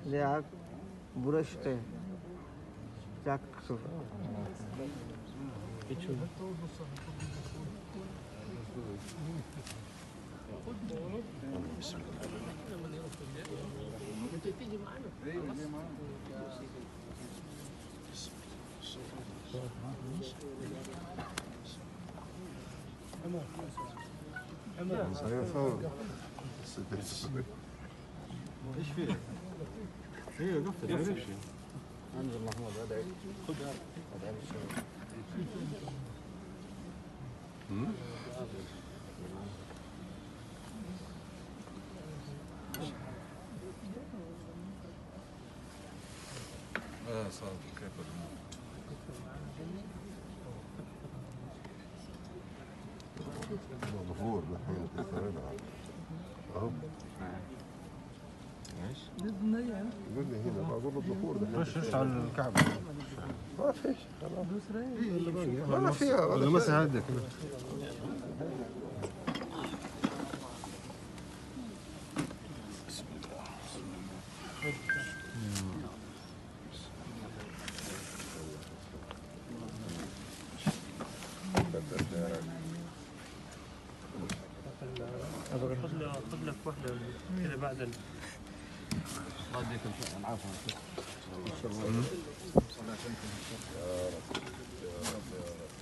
Lihat burası Jaksu. ايش فيه؟ ايه قفل عرفش انزل محمود هذا خذ هذا صار كيف ظهور الحين اهو ايش؟ يقول لي هنا بقول الظهور رش على الكعب ما فيش خلاص ما فيها ولا مسح هدك خذ لك واحدة كذا بعد الله يديك العافية. يا رب يا رب.